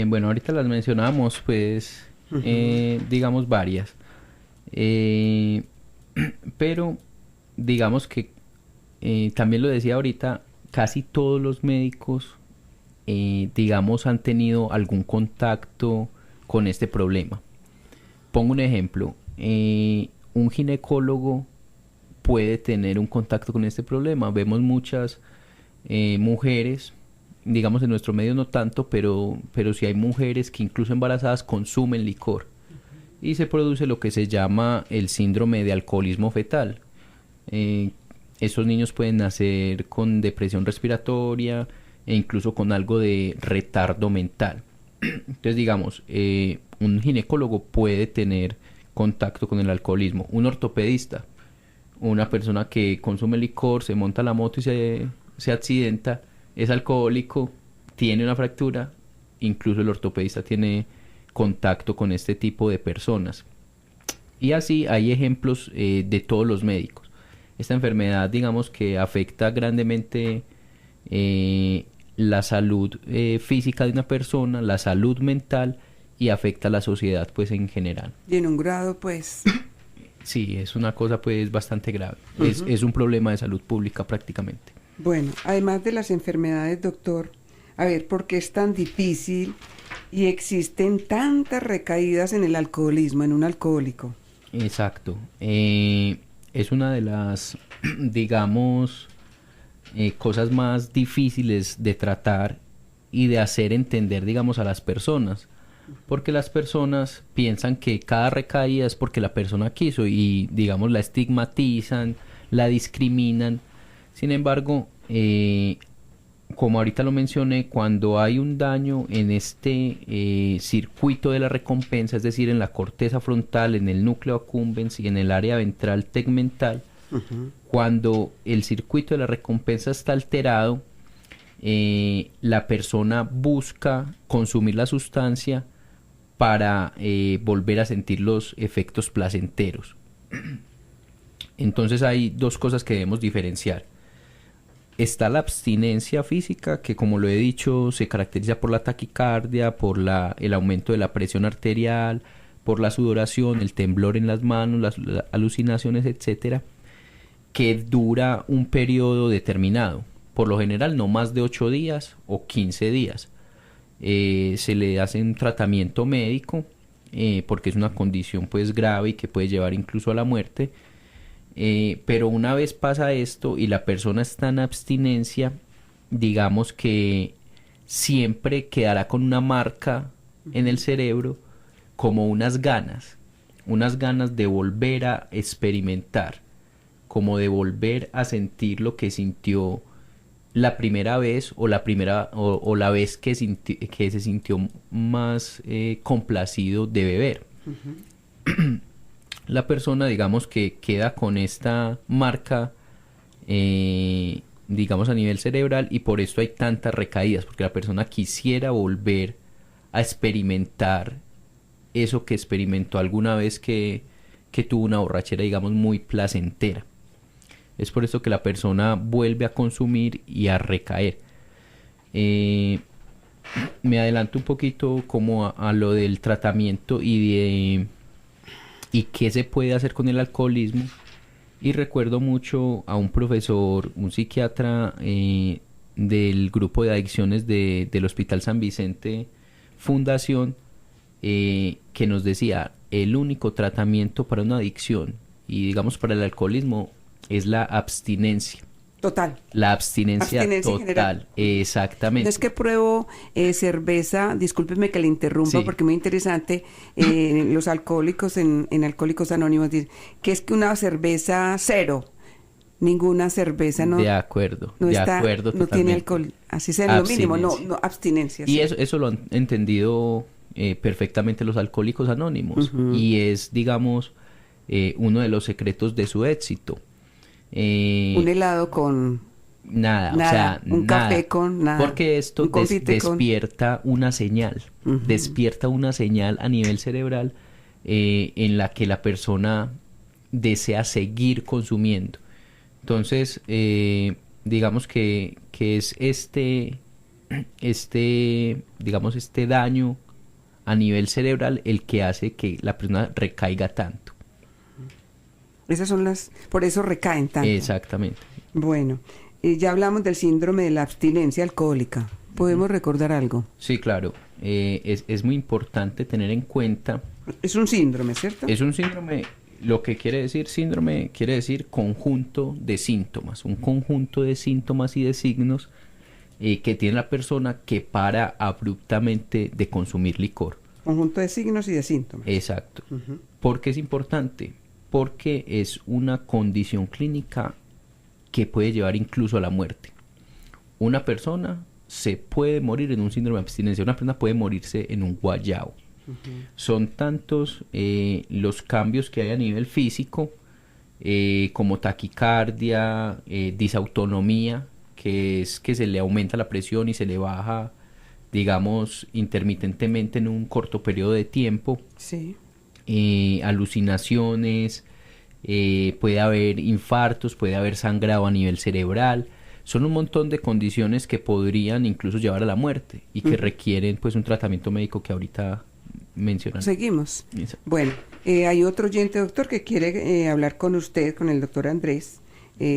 Bueno, ahorita las mencionamos, pues, digamos varias. Pero digamos que también lo decía ahorita, casi todos los médicos, digamos, han tenido algún contacto con este problema. Pongo un ejemplo, un ginecólogo puede tener un contacto con este problema. Vemos muchas mujeres, digamos en nuestro medio no tanto, pero sí hay mujeres que incluso embarazadas consumen licor y se produce lo que se llama el síndrome de alcoholismo fetal. Esos niños pueden nacer con depresión respiratoria e incluso con algo de retardo mental. Entonces, digamos, un ginecólogo puede tener contacto con el alcoholismo. Un ortopedista, una persona que consume licor, se monta a la moto y se accidenta, es alcohólico, tiene una fractura, incluso el ortopedista tiene contacto con este tipo de personas. Y así hay ejemplos de todos los médicos. Esta enfermedad, digamos, que afecta grandemente la salud física de una persona, la salud mental, y afecta a la sociedad pues en general. Y en un grado pues... Sí, es una cosa pues bastante grave. Es un problema de salud pública prácticamente. Bueno, además de las enfermedades, doctor, a ver, ¿por qué es tan difícil y existen tantas recaídas en el alcoholismo, en un alcohólico? Exacto. Es una de las, digamos, cosas más difíciles de tratar y de hacer entender, digamos, a las personas. Porque las personas piensan que cada recaída es porque la persona quiso y, digamos, la estigmatizan, la discriminan. Sin embargo, como ahorita lo mencioné, cuando hay un daño en este circuito de la recompensa, es decir, en la corteza frontal, en el núcleo accumbens y en el área ventral tegmental, cuando el circuito de la recompensa está alterado, la persona busca consumir la sustancia para volver a sentir los efectos placenteros. Entonces hay dos cosas que debemos diferenciar. Está la abstinencia física, que como lo he dicho, se caracteriza por la taquicardia, por el aumento de la presión arterial, por la sudoración, el temblor en las manos, las alucinaciones, etcétera, que dura un periodo determinado, por lo general no más de 8 días o 15 días. Se le hace un tratamiento médico porque es una condición pues grave y que puede llevar incluso a la muerte, pero una vez pasa esto y la persona está en abstinencia, digamos que siempre quedará con una marca en el cerebro, como unas ganas de volver a experimentar, como de volver a sentir lo que sintió la primera vez o la vez que se sintió más complacido de beber. La persona, digamos, que queda con esta marca, digamos, a nivel cerebral, y por esto hay tantas recaídas, porque la persona quisiera volver a experimentar eso que experimentó alguna vez que tuvo una borrachera, digamos, muy placentera. Es por eso que la persona vuelve a consumir y a recaer. Me adelanto un poquito como a lo del tratamiento y qué se puede hacer con el alcoholismo. Y recuerdo mucho a un profesor, un psiquiatra del grupo de adicciones del Hospital San Vicente Fundación, que nos decía, el único tratamiento para una adicción y digamos para el alcoholismo es la abstinencia. Total. La abstinencia total, general. exactamente. Es que pruebo cerveza, discúlpeme que le interrumpa Sí. porque muy interesante, los alcohólicos en Alcohólicos Anónimos dicen que es que una cerveza cero, ninguna cerveza no, De acuerdo, no de está, acuerdo no tiene totalmente. alcohol, así sea lo mínimo, Abstinencia. abstinencia. Y sí. eso lo han entendido perfectamente los Alcohólicos Anónimos, y es, digamos, uno de los secretos de su éxito. Un helado con Nada, nada, o sea, un nada. café con nada, Porque esto un confite con- despierta una señal, despierta una señal a nivel cerebral en la que la persona desea seguir consumiendo. Entonces, digamos que es digamos, este daño a nivel cerebral el que hace que la persona recaiga tanto. Esas son por eso recaen tanto. Exactamente. Bueno, ya hablamos del síndrome de la abstinencia alcohólica. ¿Podemos recordar algo? Sí, claro. Es muy importante tener en cuenta. Es un síndrome, ¿cierto? Es un síndrome, lo que quiere decir síndrome, quiere decir conjunto de síntomas, un conjunto de síntomas y de signos que tiene la persona que para abruptamente de consumir licor. Conjunto de signos y de síntomas. Exacto. ¿Por qué es importante? Porque es una condición clínica que puede llevar incluso a la muerte. Una persona se puede morir en un síndrome de abstinencia, una persona puede morirse en un guayabo. Son tantos los cambios que hay a nivel físico, como taquicardia, disautonomía, que es que se le aumenta la presión y se le baja, digamos, intermitentemente en un corto periodo de tiempo. Sí. Alucinaciones, puede haber infartos, puede haber sangrado a nivel cerebral. Son un montón de condiciones que podrían incluso llevar a la muerte y que requieren pues un tratamiento médico que ahorita mencionan. Seguimos. Exacto. Bueno, hay otro oyente, doctor, que quiere hablar con usted, con el doctor Andrés,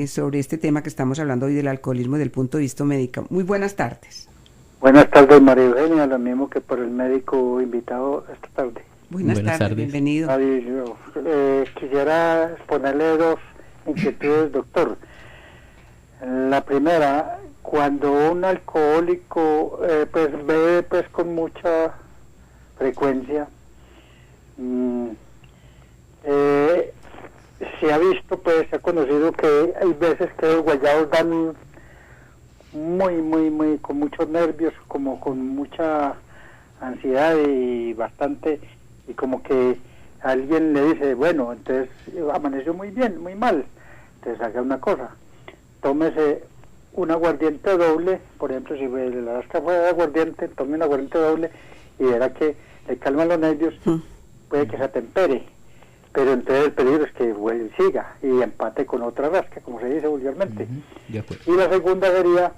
sobre este tema que estamos hablando hoy del alcoholismo desde el punto de vista médico. Muy buenas tardes. Buenas tardes, María Eugenia, lo mismo que por el médico invitado esta tarde. Buenas tardes, bienvenido. Quisiera exponerle dos inquietudes, doctor. La primera, cuando un alcohólico pues bebe pues con mucha frecuencia, se ha visto, pues se ha conocido que hay veces que los guayabos dan muy con muchos nervios, como con mucha ansiedad y bastante, y como que alguien le dice, bueno, entonces amaneció muy bien, muy mal, entonces haga una cosa, tómese un aguardiente doble, por ejemplo, si la rasca fue de aguardiente, tome un aguardiente doble y verá que le calman los nervios, puede que se atempere, pero entonces el peligro es que vuelva y siga y empate con otra rasca, como se dice vulgarmente. De acuerdo. Y la segunda sería,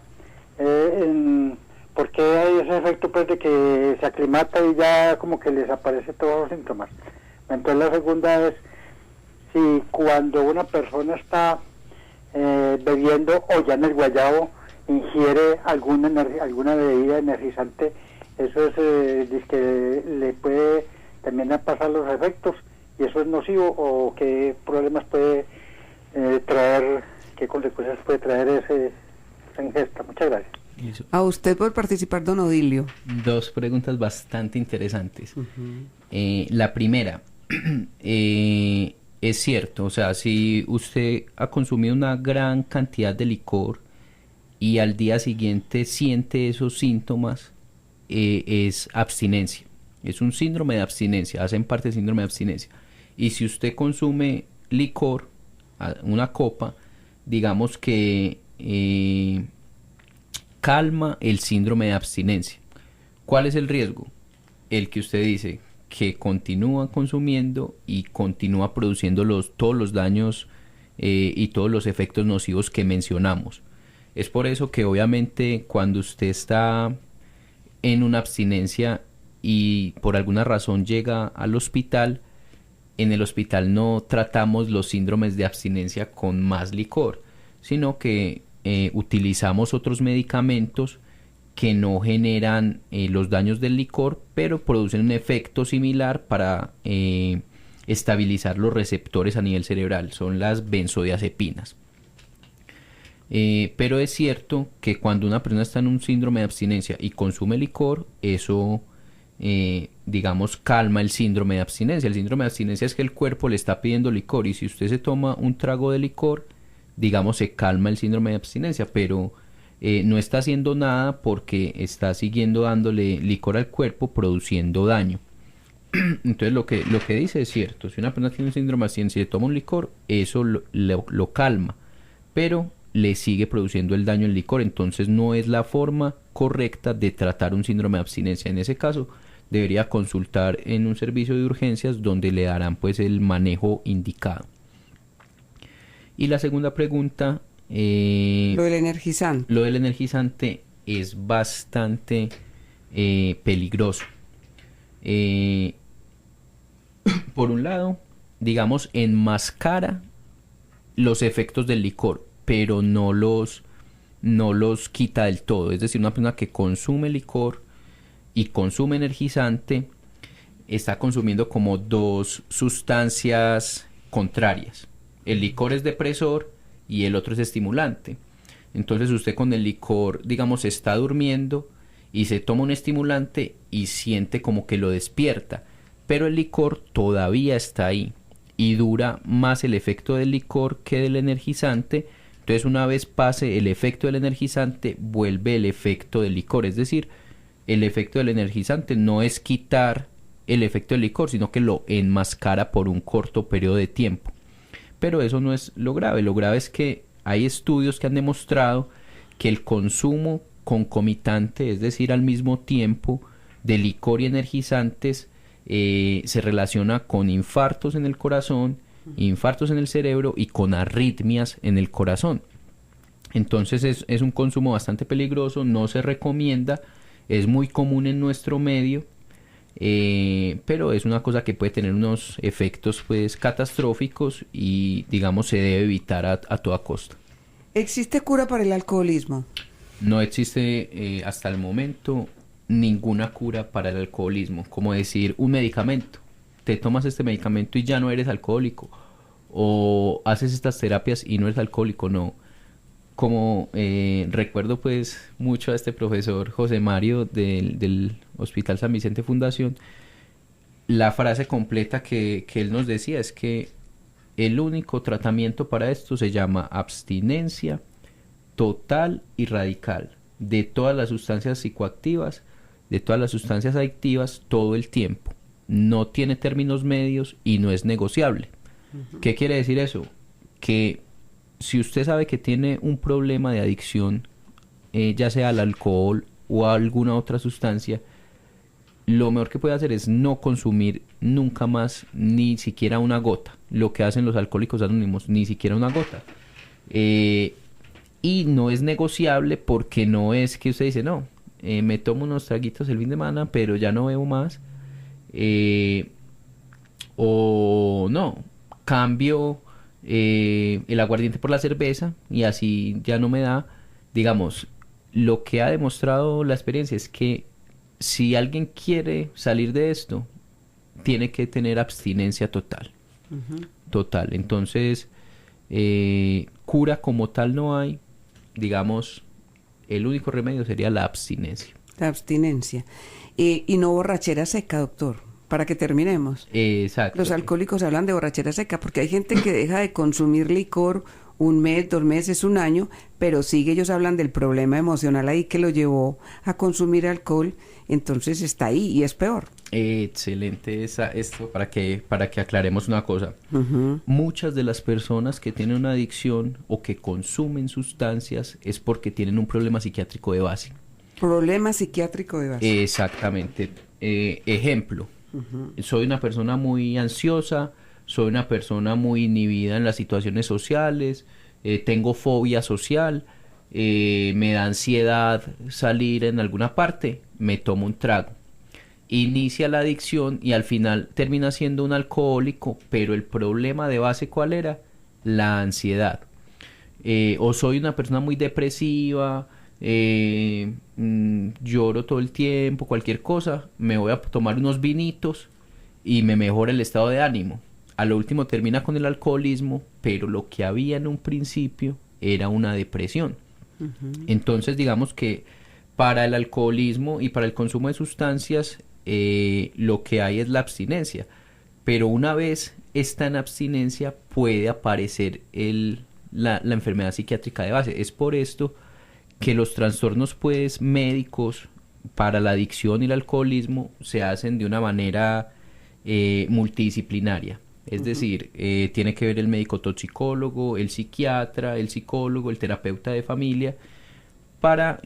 ¿por qué hay ese efecto pues de que se aclimata y ya como que les aparece todos los síntomas? Entonces la segunda es, si cuando una persona está bebiendo o ya en el guayabo ingiere alguna bebida energizante, eso es que le puede también pasar los efectos, y eso es nocivo, o qué problemas puede traer, qué consecuencias puede traer esa ingesta. Muchas gracias. Eso. A usted por participar, don Odilio. Dos preguntas bastante interesantes. La primera, es cierto, o sea, si usted ha consumido una gran cantidad de licor y al día siguiente siente esos síntomas, es abstinencia. Es un síndrome de abstinencia, hacen parte del síndrome de abstinencia. Y si usted consume licor, una copa, digamos que calma el síndrome de abstinencia. ¿Cuál es el riesgo? El que usted dice que continúa consumiendo y continúa produciendo todos los daños y todos los efectos nocivos que mencionamos. Es por eso que obviamente cuando usted está en una abstinencia y por alguna razón llega al hospital, en el hospital no tratamos los síndromes de abstinencia con más licor, sino que utilizamos otros medicamentos que no generan los daños del licor, pero producen un efecto similar para estabilizar los receptores a nivel cerebral. Son las benzodiazepinas. Pero es cierto que cuando una persona está en un síndrome de abstinencia y consume licor, eso digamos calma el síndrome de abstinencia. El síndrome de abstinencia es que el cuerpo le está pidiendo licor, y si usted se toma un trago de licor, digamos se calma el síndrome de abstinencia, pero no está haciendo nada porque está siguiendo dándole licor al cuerpo, produciendo daño. Entonces lo que dice es cierto. Si una persona tiene un síndrome de abstinencia y toma un licor, eso lo calma, pero le sigue produciendo el daño el licor. Entonces no es la forma correcta de tratar un síndrome de abstinencia. En ese caso debería consultar en un servicio de urgencias, donde le darán pues el manejo indicado. Y la segunda pregunta, lo del energizante. Lo del energizante es bastante peligroso. Por un lado, digamos, enmascara los efectos del licor, pero no los quita del todo. Es decir, una persona que consume licor y consume energizante está consumiendo como dos sustancias contrarias. El licor es depresor y el otro es estimulante. Entonces usted con el licor, digamos, está durmiendo y se toma un estimulante y siente como que lo despierta, pero el licor todavía está ahí y dura más el efecto del licor que del energizante. Entonces una vez pase el efecto del energizante, vuelve el efecto del licor. Es decir, el efecto del energizante no es quitar el efecto del licor, sino que lo enmascara por un corto periodo de tiempo. Pero eso no es lo grave. Lo grave es que hay estudios que han demostrado que el consumo concomitante, es decir, al mismo tiempo, de licor y energizantes, se relaciona con infartos en el corazón, infartos en el cerebro y con arritmias en el corazón. Entonces es un consumo bastante peligroso, no se recomienda, es muy común en nuestro medio, pero es una cosa que puede tener unos efectos pues catastróficos y digamos se debe evitar a toda costa. ¿Existe cura para el alcoholismo? No existe hasta el momento ninguna cura para el alcoholismo, como decir un medicamento. Te tomas este medicamento y ya no eres alcohólico, o haces estas terapias y no eres alcohólico. No. Como recuerdo pues mucho a este profesor José Mario del Hospital San Vicente Fundación, la frase completa que él nos decía es que el único tratamiento para esto se llama abstinencia total y radical de todas las sustancias psicoactivas, de todas las sustancias adictivas, todo el tiempo. No tiene términos medios y no es negociable. ¿Qué quiere decir eso? Que si usted sabe que tiene un problema de adicción, ya sea al alcohol o a alguna otra sustancia, lo mejor que puede hacer es no consumir nunca más ni siquiera una gota. Lo que hacen los alcohólicos anónimos, ni siquiera una gota. Y no es negociable, porque no es que usted dice, no, me tomo unos traguitos el fin de semana, pero ya no bebo más. O no, cambio el aguardiente por la cerveza y así ya no me da. Digamos, lo que ha demostrado la experiencia es que si alguien quiere salir de esto, tiene que tener abstinencia total. Total. Entonces, cura como tal no hay. Digamos, el único remedio sería la abstinencia. La abstinencia. Y no borrachera seca, doctor, para que terminemos. Exacto. Los alcohólicos hablan de borrachera seca porque hay gente que deja de consumir licor 1 mes, 2 meses, 1 año, pero ellos hablan del problema emocional ahí que lo llevó a consumir alcohol, entonces está ahí y es peor. Excelente esto para que aclaremos una cosa. Muchas de las personas que tienen una adicción o que consumen sustancias es porque tienen un problema psiquiátrico de base. Problema psiquiátrico de base. Exactamente. Ejemplo, soy una persona muy ansiosa, soy una persona muy inhibida en las situaciones sociales, tengo fobia social, me da ansiedad salir en alguna parte, me tomo un trago. inicia la adicción y al final termina siendo un alcohólico, pero el problema de base, ¿cuál era? La ansiedad. O soy una persona muy depresiva, lloro todo el tiempo, cualquier cosa, me voy a tomar unos vinitos y me mejora el estado de ánimo. A lo último termina con el alcoholismo, pero lo que había en un principio era una depresión. Entonces, digamos que para el alcoholismo y para el consumo de sustancias, lo que hay es la abstinencia. Pero una vez está en abstinencia, puede aparecer la enfermedad psiquiátrica de base. Es por esto que los trastornos pues médicos para la adicción y el alcoholismo se hacen de una manera multidisciplinaria. Es decir, tiene que ver el médico toxicólogo, el psiquiatra, el psicólogo, el terapeuta de familia, para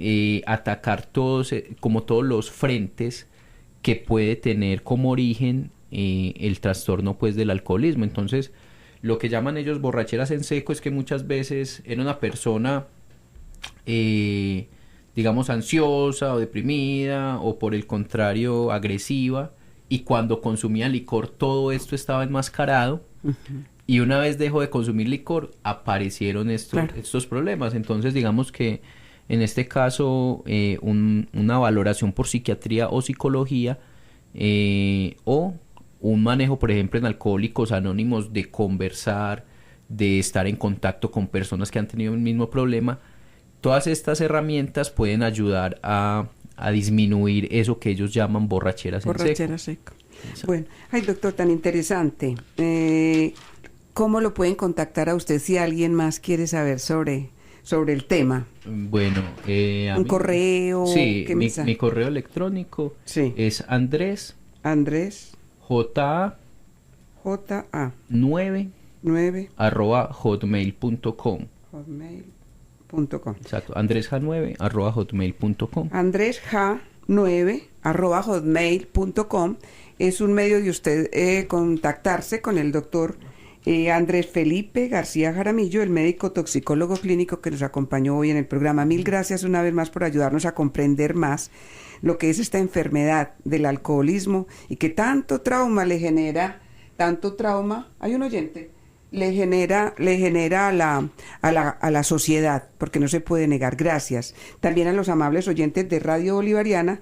atacar todos los frentes que puede tener como origen el trastorno pues del alcoholismo. Entonces, lo que llaman ellos borracheras en seco es que muchas veces era una persona digamos ansiosa o deprimida, o por el contrario agresiva, y cuando consumía licor todo esto estaba enmascarado. Y una vez dejó de consumir licor aparecieron estos problemas. Entonces digamos que en este caso una valoración por psiquiatría o psicología, o un manejo, por ejemplo, en Alcohólicos Anónimos, de conversar, de estar en contacto con personas que han tenido el mismo problema. Todas estas herramientas pueden ayudar a disminuir eso que ellos llaman borracheras en seco. Bueno, ay, doctor, tan interesante. ¿Cómo lo pueden contactar a usted si alguien más quiere saber sobre el tema? Bueno, un correo. Sí, mi correo electrónico es Andrés J.A. 9 @hotmail.com. Exacto, andresja9 @hotmail.com. andresja9 @hotmail.com es un medio de usted contactarse con el doctor Andrés Felipe García Jaramillo, el médico toxicólogo clínico que nos acompañó hoy en el programa. Mil gracias una vez más por ayudarnos a comprender más lo que es esta enfermedad del alcoholismo y que tanto trauma le genera, hay un oyente, le genera a la sociedad, porque no se puede negar. Gracias. También a los amables oyentes de Radio Bolivariana,